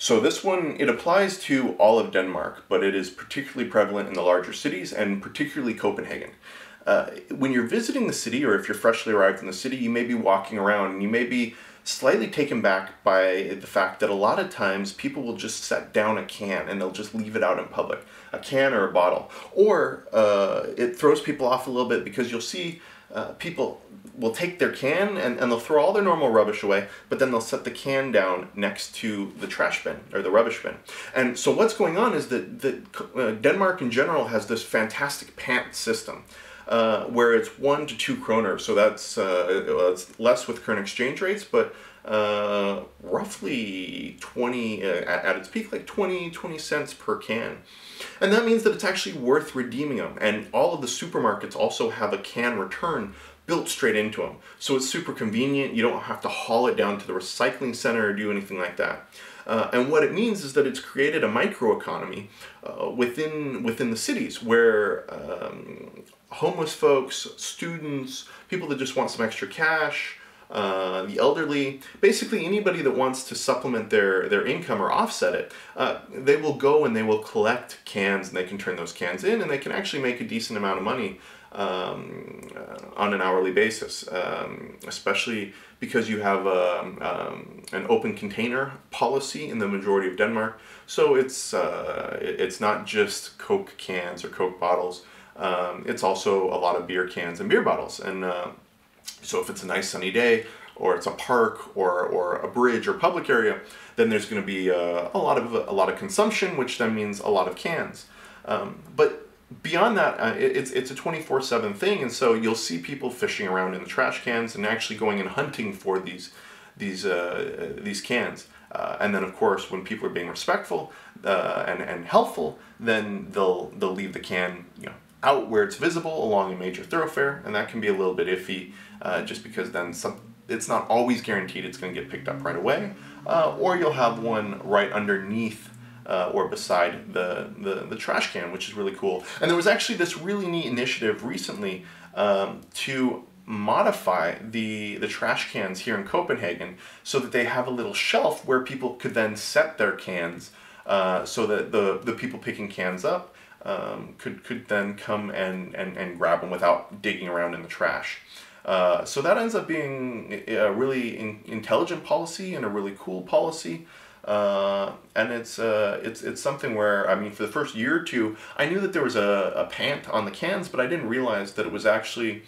So this one, it applies to all of Denmark, but it is particularly prevalent in the larger cities and particularly Copenhagen. When you're visiting the city, or if you're freshly arrived in the city, you may be walking around and you may be slightly taken back by the fact that a lot of times people will just set down a can and they'll just leave it out in public, a can or a bottle. Or it throws people off a little bit because you'll see people will take their can and they'll throw all their normal rubbish away, but then they'll set the can down next to the trash bin or the rubbish bin. And so what's going on is that Denmark in general has this fantastic Pant system. Where it's 1 to 2 kroner, so that's it's less with current exchange rates, but roughly 20 at its peak, like 20 cents per can. And that means that it's actually worth redeeming them. And all of the supermarkets also have a can return built straight into them. So it's super convenient. You don't have to haul it down to the recycling center or do anything like that. And what it means is that it's created a microeconomy within the cities where homeless folks, students, people that just want some extra cash, the elderly, basically anybody that wants to supplement their income or offset it, they will go and they will collect cans and they can turn those cans in and they can actually make a decent amount of money on an hourly basis, especially because you have an open container policy in the majority of Denmark. So it's not just Coke cans or Coke bottles. It's also a lot of beer cans and beer bottles. And so if it's a nice sunny day, or it's a park or a bridge or public area, then there's going to be a lot of consumption, which then means a lot of cans. But beyond that, it's a 24/7 thing, and so you'll see people fishing around in the trash cans and actually going and hunting for these cans. And then, of course, when people are being respectful and helpful, then they'll leave the can, out where it's visible along a major thoroughfare, and that can be a little bit iffy, just because then it's not always guaranteed it's going to get picked up right away, or you'll have one right underneath or beside the trash can, which is really cool. And there was actually this really neat initiative recently to modify the trash cans here in Copenhagen so that they have a little shelf where people could then set their cans, so that the people picking cans up could then come and grab them without digging around in the trash. So that ends up being a really intelligent policy and a really cool policy. And it's something where, I mean, for the first year or two, I knew that there was a Pant on the cans, but I didn't realize that it was actually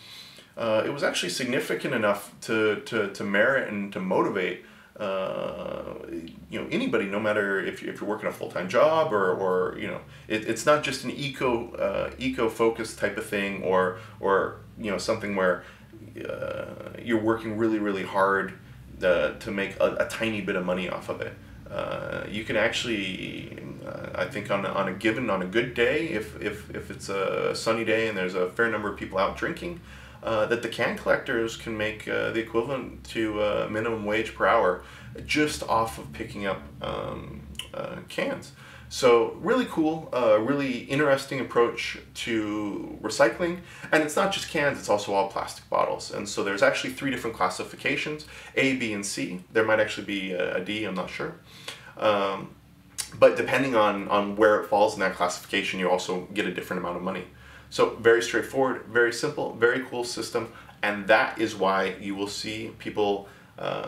significant enough to merit and to motivate anybody, no matter if you're working a full-time job or it's not just an eco-focused type of thing, or something where you're working really hard to make a tiny bit of money off of it. You can actually, I think on a good day, if it's a sunny day and there's a fair number of people out drinking, that the can collectors can make the equivalent to minimum wage per hour just off of picking up cans. So really cool, really interesting approach to recycling. And it's not just cans, it's also all plastic bottles. And so there's actually 3 different classifications, A, B, and C. There might actually be a D, I'm not sure. But depending on where it falls in that classification, you also get a different amount of money. So very straightforward, very simple, very cool system. And that is why you will see people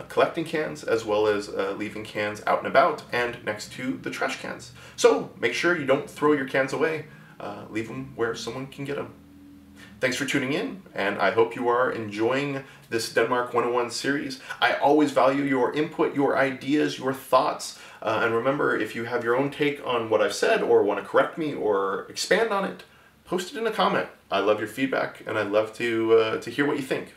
collecting cans as well as leaving cans out and about and next to the trash cans. So make sure you don't throw your cans away. Leave them where someone can get them. Thanks for tuning in, and I hope you are enjoying this Denmark 101 series. I always value your input, your ideas, your thoughts. And remember, if you have your own take on what I've said or want to correct me or expand on it, post it in a comment. I love your feedback, and I'd love to hear what you think.